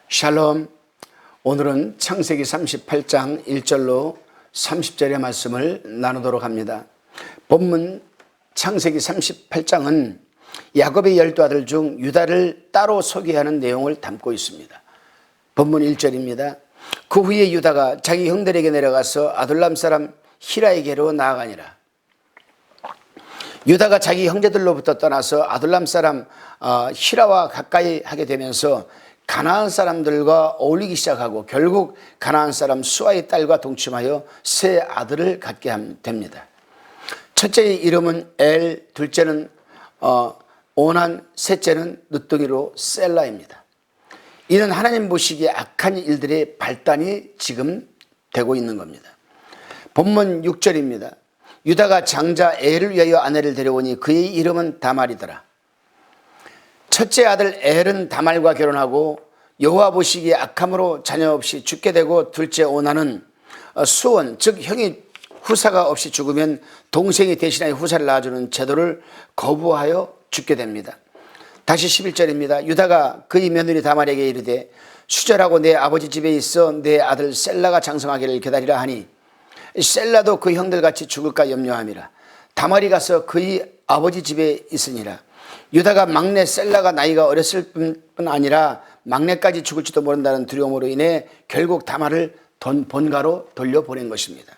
샬롬. 오늘은 창세기 38장 1절로 30절의 말씀을 나누도록 합니다. 본문 창세기 38장은 야곱의 12아들 중 유다를 따로 소개하는 내용을 담고 있습니다. 본문 1절입니다. 그 후에 유다가 자기 형들에게 내려가서 아둘람 사람 히라에게로 나아가니라. 유다가 자기 형제들로부터 떠나서 아둘람 사람 히라와 가까이 하게 되면서 가나안 사람들과 어울리기 시작하고 결국 가나안 사람 수아의 딸과 동침하여 세 아들을 갖게 됩니다. 첫째의 이름은 엘, 둘째는 오난, 셋째는 늦둥이로 셀라입니다. 이는 하나님 보시기에 악한 일들의 발단이 지금 되고 있는 겁니다. 본문 6절입니다. 유다가 장자 엘을 위하여 아내를 데려오니 그의 이름은 다말이더라. 첫째 아들 엘은 다말과 결혼하고 여호와 보시기에 악함으로 자녀 없이 죽게 되고, 둘째 오난은 수원, 즉 형이 후사가 없이 죽으면 동생이 대신하여 후사를 낳아주는 제도를 거부하여 죽게 됩니다. 다시 11절입니다. 유다가 그의 며느리 다말에게 이르되 수절하고 내 아버지 집에 있어 내 아들 셀라가 장성하기를 기다리라 하니 셀라도 그 형들같이 죽을까 염려함이라. 다말이 가서 그의 아버지 집에 있으니라. 유다가 막내 셀라가 나이가 어렸을 뿐 아니라 막내까지 죽을지도 모른다는 두려움으로 인해 결국 다말을 본가로 돌려보낸 것입니다.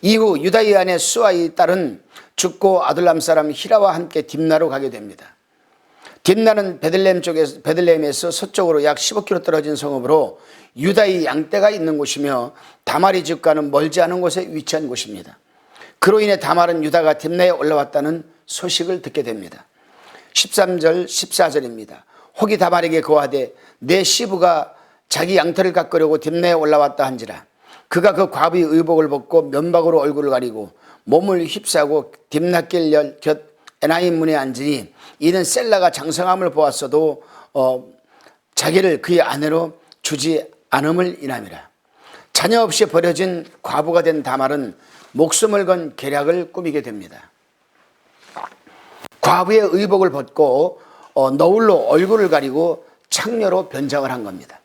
이후 유다의 아내 수아의 딸은 죽고 아둘람 사람 히라와 함께 딥나로 가게 됩니다. 딥나는 베들레헴에서 서쪽으로 약 15km 떨어진 성읍으로 유다의 양떼가 있는 곳이며 다말의 집과는 멀지 않은 곳에 위치한 곳입니다. 그로 인해 다말은 유다가 딥나에 올라왔다는 소식을 듣게 됩니다. 13절 14절입니다. 혹이 다말에게 고하되 내 시부가 자기 양털을 깎으려고 딥나에 올라왔다 한지라. 그가 그 과부의 의복을 벗고 면박으로 얼굴을 가리고 몸을 휩싸고 딥나길 곁 에나임 문에 앉으니 이는 셀라가 장성함을 보았어도 자기를 그의 아내로 주지 않음을 인함이라. 자녀 없이 버려진 과부가 된 다말은 목숨을 건 계략을 꾸미게 됩니다. 과부의 의복을 벗고 너울로 얼굴을 가리고 창녀로 변장을 한 겁니다.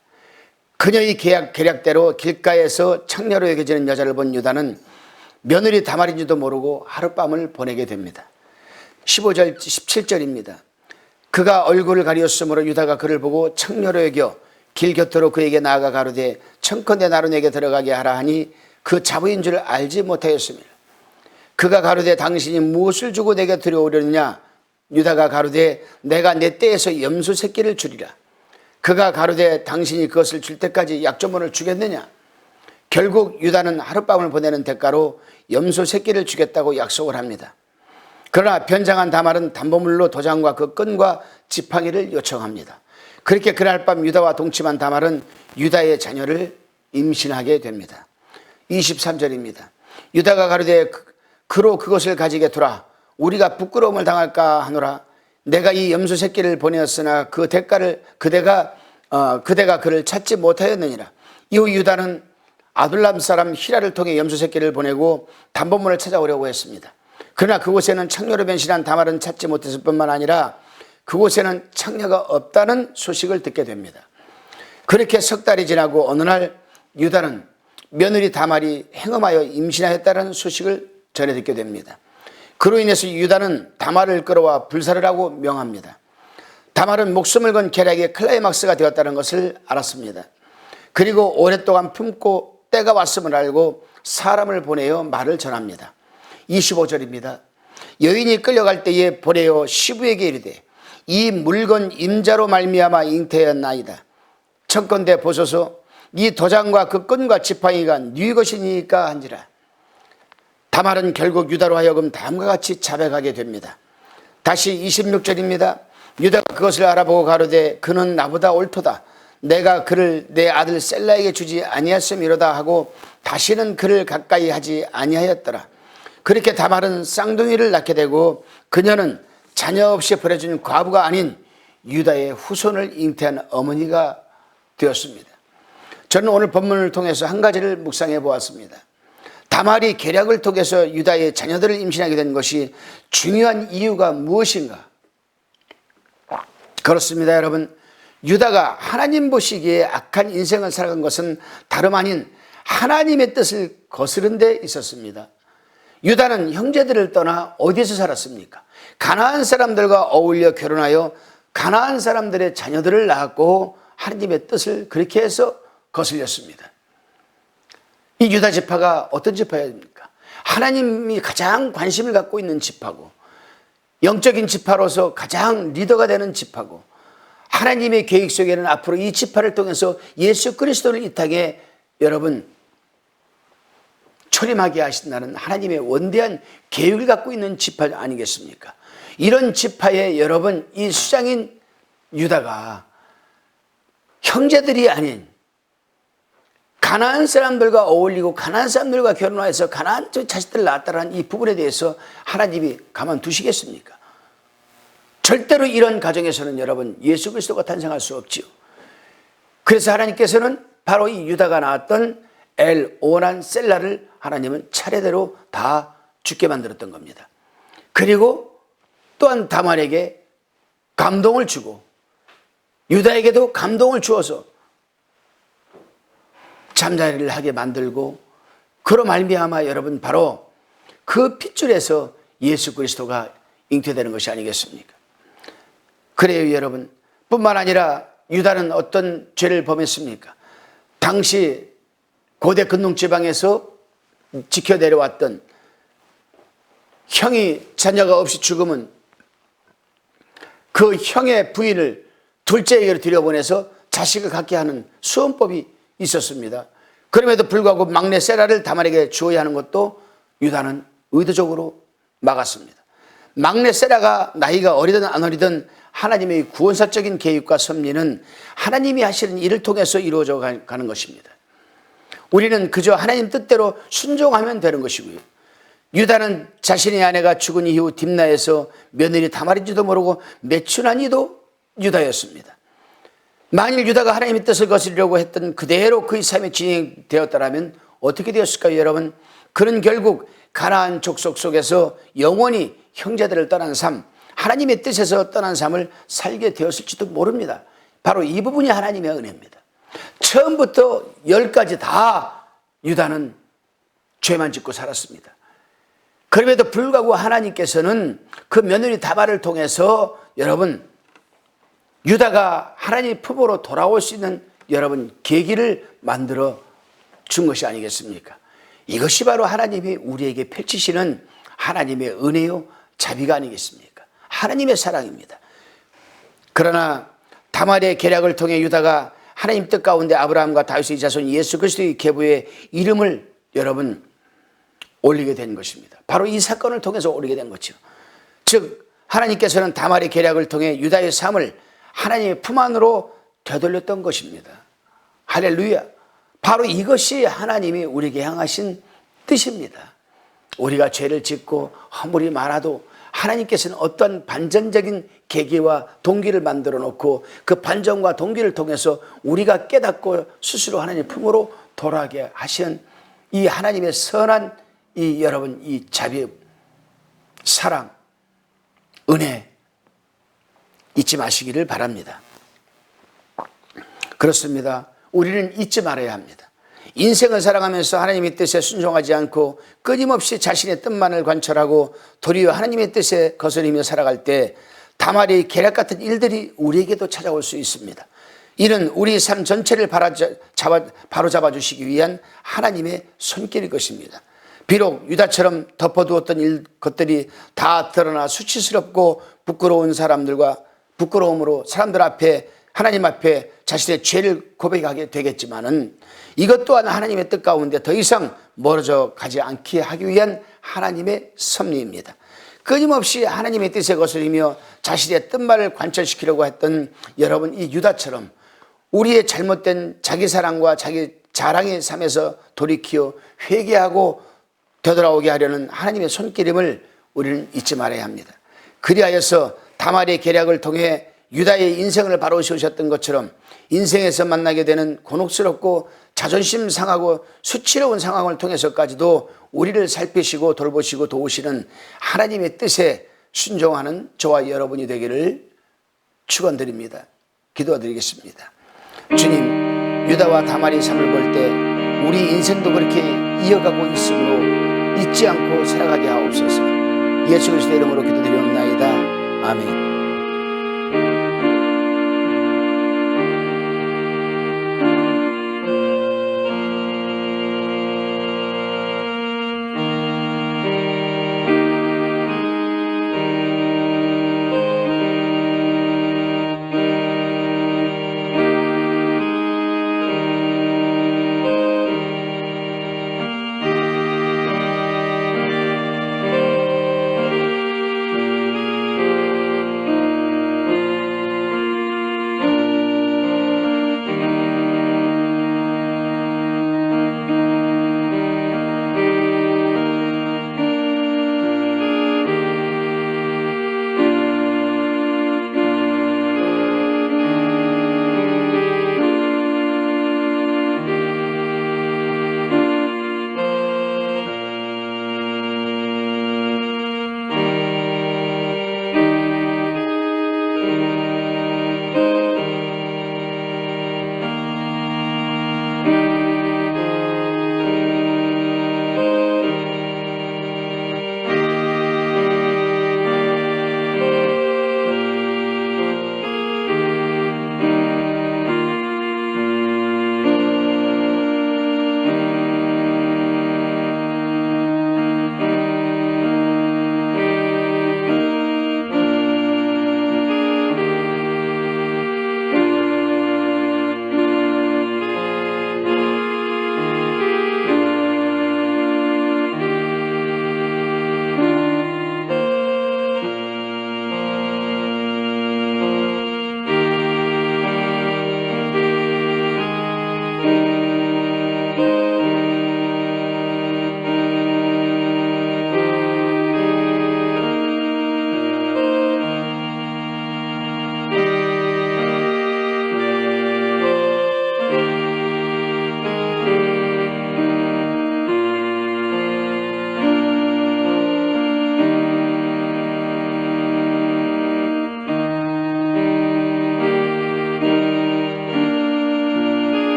그녀의 계략대로 길가에서 창녀로 여겨지는 여자를 본 유다는 며느리 다말인지도 모르고 하룻밤을 보내게 됩니다. 15절 17절입니다. 그가 얼굴을 가리었으므로 유다가 그를 보고 창녀로 여겨 길 곁으로 그에게 나아가 가로되 청컨대 나로 내게 들어가게 하라 하니 그 자부인 줄 알지 못하였습니다. 그가 가로되 당신이 무엇을 주고 내게 들여오려느냐. 유다가 가로되 내가 내 떼에서 염소 새끼를 주리라. 그가 가로되 당신이 그것을 줄 때까지 약조문을 주겠느냐. 결국 유다는 하룻밤을 보내는 대가로 염소 새끼를 주겠다고 약속을 합니다. 그러나 변장한 다말은 담보물로 도장과 그 끈과 지팡이를 요청합니다. 그렇게 그날 밤 유다와 동침한 다말은 유다의 자녀를 임신하게 됩니다. 23절입니다. 유다가 가로되 그로 그것을 가지게 두라. 우리가 부끄러움을 당할까 하노라. 내가 이 염소 새끼를 보내었으나 그대가 그를 찾지 못하였느니라. 이후 유다는 아둘람 사람 히라를 통해 염소 새끼를 보내고 담보물을 찾아오려고 했습니다. 그러나 그곳에는 창녀로 변신한 다말은 찾지 못했을 뿐만 아니라 그곳에는 창녀가 없다는 소식을 듣게 됩니다. 그렇게 석 달이 지나고 어느 날 유다는 며느리 다말이 행음하여 임신하였다는 소식을 전해 듣게 됩니다. 그로 인해서 유다는 다말을 끌어와 불사를 하고 명합니다. 다말은 목숨을 건 계략의 클라이막스가 되었다는 것을 알았습니다. 그리고 오랫동안 품고 때가 왔음을 알고 사람을 보내어 말을 전합니다. 25절입니다. 여인이 끌려갈 때에 보내어 시부에게 이르되 이 물건 임자로 말미암아 잉태였나이다. 청컨대 보소서 이 도장과 그 끈과 지팡이가 네 것이니까 한지라. 다말은 결국 유다로 하여금 다음과 같이 자백하게 됩니다. 다시 26절입니다. 유다가 그것을 알아보고 가로되 그는 나보다 옳도다. 내가 그를 내 아들 셀라에게 주지 아니하였음이로다 하고 다시는 그를 가까이 하지 아니하였더라. 그렇게 다말은 쌍둥이를 낳게 되고 그녀는 자녀 없이 버려진 과부가 아닌 유다의 후손을 잉태한 어머니가 되었습니다. 저는 오늘 본문을 통해서 한 가지를 묵상해 보았습니다. 다말이 계략을 통해서 유다의 자녀들을 임신하게 된 것이 중요한 이유가 무엇인가? 그렇습니다, 여러분. 유다가 하나님 보시기에 악한 인생을 살아간 것은 다름 아닌 하나님의 뜻을 거스른 데 있었습니다. 유다는 형제들을 떠나 어디에서 살았습니까? 가나안 사람들과 어울려 결혼하여 가나안 사람들의 자녀들을 낳았고 하나님의 뜻을 그렇게 해서 거슬렸습니다. 이 유다 지파가 어떤 지파입니까? 하나님이 가장 관심을 갖고 있는 지파고, 영적인 지파로서 가장 리더가 되는 지파고, 하나님의 계획 속에는 앞으로 이 지파를 통해서 예수 그리스도를 이 땅에 여러분 초림하게 하신다는 하나님의 원대한 계획을 갖고 있는 지파 아니겠습니까? 이런 지파에 여러분 이 수장인 유다가 형제들이 아닌 가나안 사람들과 어울리고 가나안 사람들과 결혼해서 가나안 자식들을 낳았다는 이 부분에 대해서 하나님이 가만두시겠습니까? 절대로 이런 가정에서는 여러분 예수 그리스도가 탄생할 수 없지요. 그래서 하나님께서는 바로 이 유다가 낳았던 엘, 오난, 셀라를 하나님은 차례대로 다 죽게 만들었던 겁니다. 그리고 또한 다말에게 감동을 주고 유다에게도 감동을 주어서 잠자리를 하게 만들고, 그로 말미암아 여러분 바로 그 핏줄에서 예수 그리스도가 잉태되는 것이 아니겠습니까? 그래요 여러분. 뿐만 아니라 유다는 어떤 죄를 범했습니까? 당시 고대 근동지방에서 지켜 내려왔던 형이 자녀가 없이 죽으면 그 형의 부인을 둘째에게로 들여보내서 자식을 갖게 하는 수원법이 있었습니다. 그럼에도 불구하고 막내 세라를 다말에게 주어야 하는 것도 유다는 의도적으로 막았습니다. 막내 세라가 나이가 어리든 안 어리든 하나님의 구원사적인 계획과 섭리는 하나님이 하시는 일을 통해서 이루어져 가는 것입니다. 우리는 그저 하나님 뜻대로 순종하면 되는 것이고요. 유다는 자신의 아내가 죽은 이후 딥나에서 며느리 다말인지도 모르고 매춘한 이도 유다였습니다. 만일 유다가 하나님의 뜻을 거스르려고 했던 그대로 그의 삶이 진행되었다면 어떻게 되었을까요 여러분? 그는 결국 가나안 족속 속에서 영원히 형제들을 떠난 삶, 하나님의 뜻에서 떠난 삶을 살게 되었을지도 모릅니다. 바로 이 부분이 하나님의 은혜입니다. 처음부터 10까지 다 유다는 죄만 짓고 살았습니다. 그럼에도 불구하고 하나님께서는 그 며느리 다말을 통해서 여러분 유다가 하나님의 품으로 돌아올 수 있는 여러분 계기를 만들어 준 것이 아니겠습니까? 이것이 바로 하나님이 우리에게 펼치시는 하나님의 은혜요 자비가 아니겠습니까? 하나님의 사랑입니다. 그러나 다말의 계략을 통해 유다가 하나님 뜻 가운데 아브라함과 다윗의 자손 예수 그리스도의 계보에 이름을 여러분 올리게 된 것입니다. 바로 이 사건을 통해서 올리게 된 거죠. 즉 하나님께서는 다말의 계략을 통해 유다의 삶을 하나님의 품 안으로 되돌렸던 것입니다. 할렐루야. 바로 이것이 하나님이 우리에게 향하신 뜻입니다. 우리가 죄를 짓고 허물이 많아도 하나님께서는 어떤 반전적인 계기와 동기를 만들어 놓고 그 반전과 동기를 통해서 우리가 깨닫고 스스로 하나님 품으로 돌아가게 하시는 이 하나님의 선한 이 여러분 이 자비, 사랑, 은혜 잊지 마시기를 바랍니다. 그렇습니다. 우리는 잊지 말아야 합니다. 인생을 살아가면서 하나님의 뜻에 순종하지 않고 끊임없이 자신의 뜻만을 관철하고 도리어 하나님의 뜻에 거스르며 살아갈 때 다말의 계략 같은 일들이 우리에게도 찾아올 수 있습니다. 이는 우리 삶 전체를 바로잡아 주시기 위한 하나님의 손길일 것입니다. 비록 유다처럼 덮어두었던 것들이 다 드러나 수치스럽고 부끄러운 부끄러움으로 사람들 앞에 하나님 앞에 자신의 죄를 고백하게 되겠지만은 이것 또한 하나님의 뜻 가운데 더 이상 멀어져 가지 않게 하기 위한 하나님의 섭리입니다. 끊임없이 하나님의 뜻에 거스리며 자신의 뜻만을 관철시키려고 했던 여러분 이 유다처럼 우리의 잘못된 자기 사랑과 자기 자랑의 삶에서 돌이키어 회개하고 되돌아오게 하려는 하나님의 손길임을 우리는 잊지 말아야 합니다. 그리하여서 다말의 계략을 통해 유다의 인생을 바로 세우셨던 것처럼 인생에서 만나게 되는 곤혹스럽고 자존심 상하고 수치로운 상황을 통해서까지도 우리를 살피시고 돌보시고 도우시는 하나님의 뜻에 순종하는 저와 여러분이 되기를 축원드립니다. 기도드리겠습니다. 주님, 유다와 다말의 삶을 볼 때 우리 인생도 그렇게 이어가고 있으므로 잊지 않고 살아가게 하옵소서. 예수 그리스도의 이름으로 기도드리옵나이다. 아멘.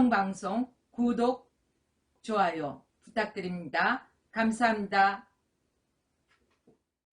기영방송 구독, 좋아요 부탁드립니다. 감사합니다.